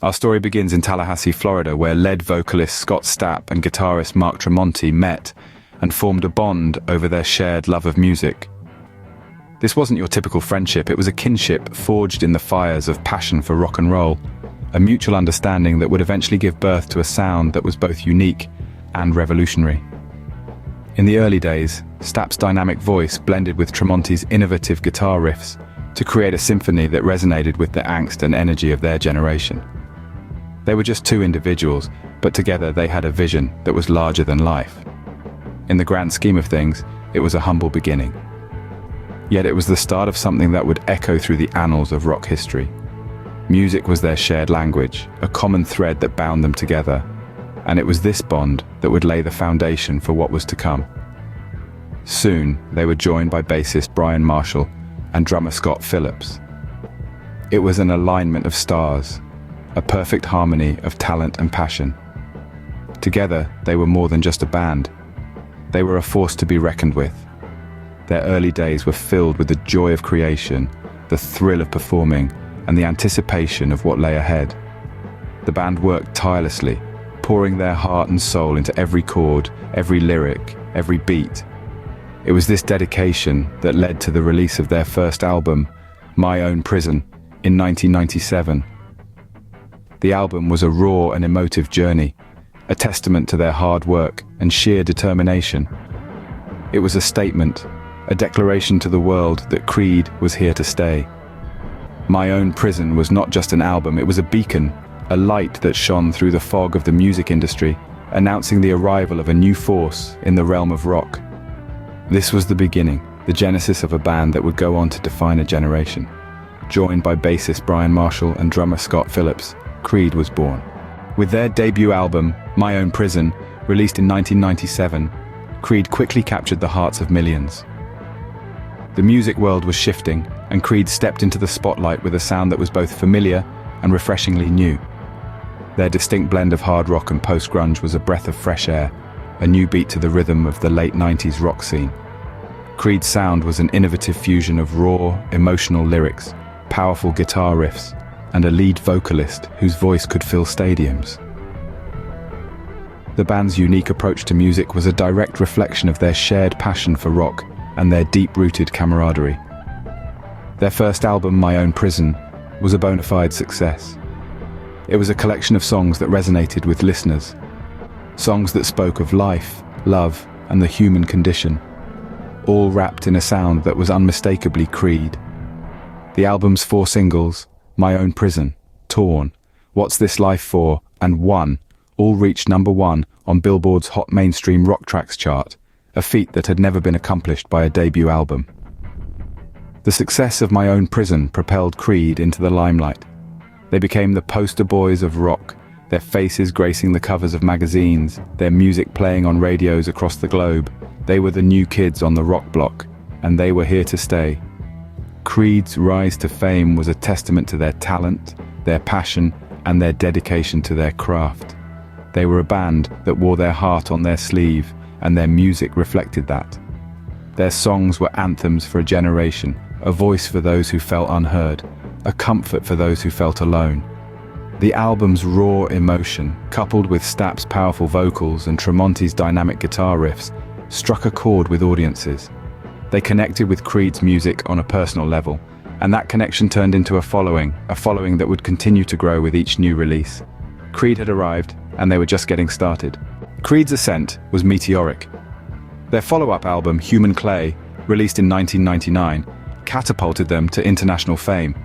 Our story begins in Tallahassee, Florida, where lead vocalist Scott Stapp and guitarist Mark Tremonti met and formed a bond over their shared love of music. This wasn't your typical friendship, it was a kinship forged in the fires of passion for rock and roll, a mutual understanding that would eventually give birth to a sound that was both unique and revolutionary. In the early days, Stapp's dynamic voice blended with Tremonti's innovative guitar riffs to create a symphony that resonated with the angst and energy of their generation. They were just two individuals, but together they had a vision that was larger than life. In the grand scheme of things, it was a humble beginning. Yet it was the start of something that would echo through the annals of rock history. Music was their shared language, a common thread that bound them together, and it was this bond that would lay the foundation for what was to come. Soon, they were joined by bassist Brian Marshall and drummer Scott Phillips. It was an alignment of stars, a perfect harmony of talent and passion. Together, they were more than just a band. They were a force to be reckoned with. Their early days were filled with the joy of creation, the thrill of performing, and the anticipation of what lay ahead. The band worked tirelessly, pouring their heart and soul into every chord, every lyric, every beat. It was this dedication that led to the release of their first album, My Own Prison, in 1997. The album was a raw and emotive journey, a testament to their hard work and sheer determination. It was a statement, a declaration to the world that Creed was here to stay. My Own Prison was not just an album, it was a beacon, a light that shone through the fog of the music industry, announcing the arrival of a new force in the realm of rock. This was the beginning, the genesis of a band that would go on to define a generation. Joined by bassist Brian Marshall and drummer Scott Phillips, Creed was born. With their debut album, My Own Prison, released in 1997, Creed quickly captured the hearts of millions. The music world was shifting, and Creed stepped into the spotlight with a sound that was both familiar and refreshingly new. Their distinct blend of hard rock and post-grunge was a breath of fresh air, a new beat to the rhythm of the late 90s rock scene. Creed's sound was an innovative fusion of raw, emotional lyrics, powerful guitar riffs, and a lead vocalist whose voice could fill stadiums. The band's unique approach to music was a direct reflection of their shared passion for rock and their deep-rooted camaraderie. Their first album, My Own Prison, was a bona fide success. It was a collection of songs that resonated with listeners, songs that spoke of life, love, and the human condition, all wrapped in a sound that was unmistakably Creed. The album's 4 singles, My Own Prison, Torn, What's This Life For, and One, all reached #1 on Billboard's Hot Mainstream Rock Tracks chart, a feat that had never been accomplished by a debut album. The success of My Own Prison propelled Creed into the limelight. They became the poster boys of rock, their faces gracing the covers of magazines, their music playing on radios across the globe. They were the new kids on the rock block, and they were here to stay. Creed's rise to fame was a testament to their talent, their passion, and their dedication to their craft. They were a band that wore their heart on their sleeve, and their music reflected that. Their songs were anthems for a generation, a voice for those who felt unheard, a comfort for those who felt alone. The album's raw emotion, coupled with Stapp's powerful vocals and Tremonti's dynamic guitar riffs, struck a chord with audiences. They connected with Creed's music on a personal level, and that connection turned into a following that would continue to grow with each new release. Creed had arrived, and they were just getting started. Creed's ascent was meteoric. Their follow-up album, Human Clay, released in 1999, catapulted them to international fame.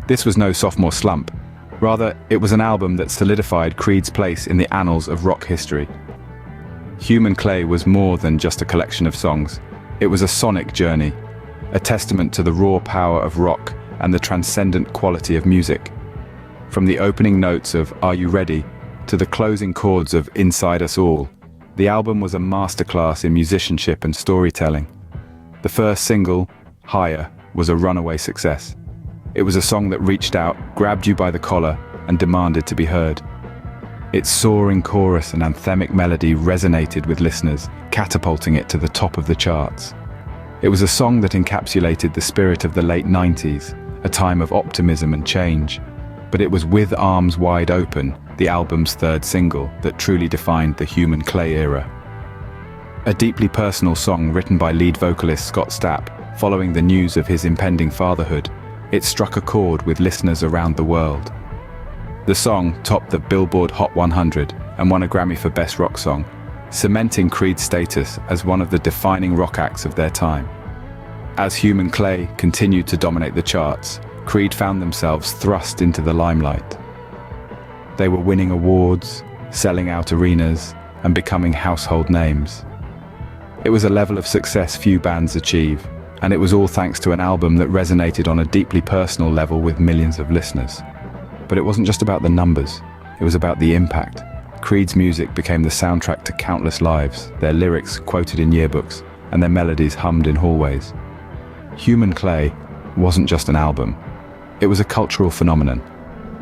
This was no sophomore slump. Rather, it was an album that solidified Creed's place in the annals of rock history. Human Clay was more than just a collection of songs. It was a sonic journey, a testament to the raw power of rock and the transcendent quality of music. From the opening notes of Are You Ready to the closing chords of Inside Us All, the album was a masterclass in musicianship and storytelling. The first single, Higher, was a runaway success. It was a song that reached out, grabbed you by the collar, and demanded to be heard. Its soaring chorus and anthemic melody resonated with listeners, catapulting it to the top of the charts. It was a song that encapsulated the spirit of the late 90s, a time of optimism and change. But it was With Arms Wide Open, the album's third single, that truly defined the Human Clay era. A deeply personal song written by lead vocalist Scott Stapp following the news of his impending fatherhood, it struck a chord with listeners around the world. The song topped the Billboard Hot 100 and won a Grammy for Best Rock Song, cementing Creed's status as one of the defining rock acts of their time. As Human Clay continued to dominate the charts, Creed found themselves thrust into the limelight. They were winning awards, selling out arenas, and becoming household names. It was a level of success few bands achieve, and it was all thanks to an album that resonated on a deeply personal level with millions of listeners. But it wasn't just about the numbers, it was about the impact. Creed's music became the soundtrack to countless lives, their lyrics quoted in yearbooks, and their melodies hummed in hallways. Human Clay wasn't just an album, it was a cultural phenomenon.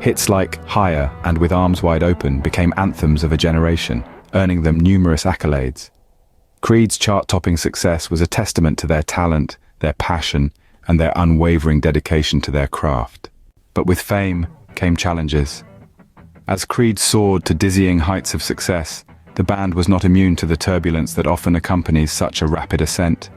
Hits like Higher and With Arms Wide Open became anthems of a generation, earning them numerous accolades. Creed's chart-topping success was a testament to their talent, their passion, and their unwavering dedication to their craft. But with fame came challenges. As Creed soared to dizzying heights of success, the band was not immune to the turbulence that often accompanies such a rapid ascent.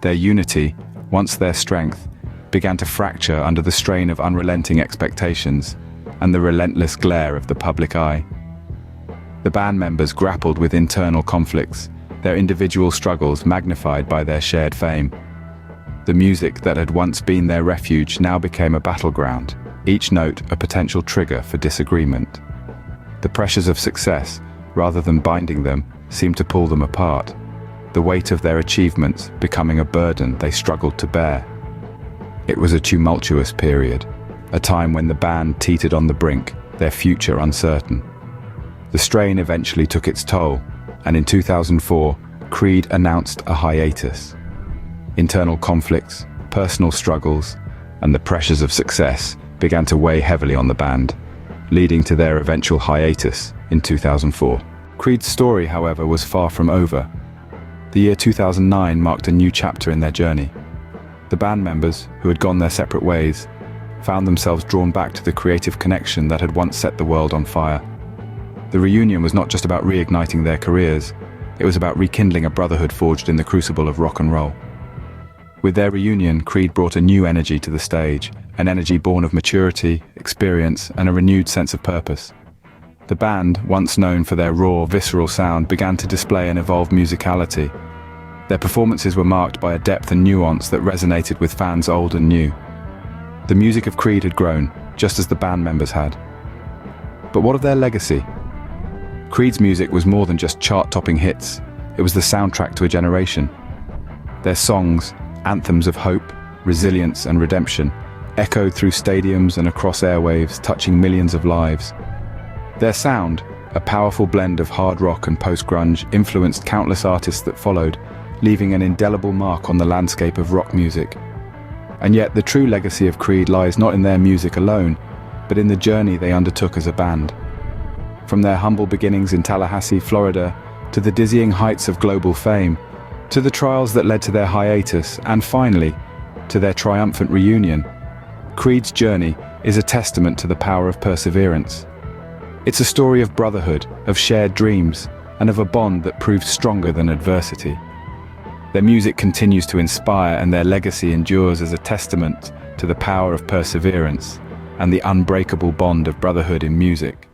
Their unity, once their strength, began to fracture under the strain of unrelenting expectations and the relentless glare of the public eye. The band members grappled with internal conflicts, their individual struggles magnified by their shared fame. The music that had once been their refuge now became a battleground, each note a potential trigger for disagreement. The pressures of success, rather than binding them, seemed to pull them apart, the weight of their achievements becoming a burden they struggled to bear. It was a tumultuous period, a time when the band teetered on the brink, their future uncertain. The strain eventually took its toll, and in 2004, Creed announced a hiatus. Internal conflicts, personal struggles, and the pressures of success began to weigh heavily on the band, leading to their eventual hiatus in 2004. Creed's story, however, was far from over. The year 2009 marked a new chapter in their journey. The band members, who had gone their separate ways, found themselves drawn back to the creative connection that had once set the world on fire. The reunion was not just about reigniting their careers, it was about rekindling a brotherhood forged in the crucible of rock and roll. With their reunion, Creed brought a new energy to the stage, an energy born of maturity, experience, and a renewed sense of purpose. The band, once known for their raw, visceral sound, began to display an evolved musicality. Their performances were marked by a depth and nuance that resonated with fans old and new. The music of Creed had grown, just as the band members had. But what of their legacy? Creed's music was more than just chart-topping hits, it was the soundtrack to a generation. Their songs, anthems of hope, resilience, and redemption, echoed through stadiums and across airwaves, touching millions of lives. Their sound, a powerful blend of hard rock and post-grunge, influenced countless artists that followed, leaving an indelible mark on the landscape of rock music. And yet the true legacy of Creed lies not in their music alone, but in the journey they undertook as a band. From their humble beginnings in Tallahassee, Florida, to the dizzying heights of global fame, to the trials that led to their hiatus, and finally, to their triumphant reunion, Creed's journey is a testament to the power of perseverance. It's a story of brotherhood, of shared dreams, and of a bond that proved stronger than adversity. Their music continues to inspire, and their legacy endures as a testament to the power of perseverance and the unbreakable bond of brotherhood in music.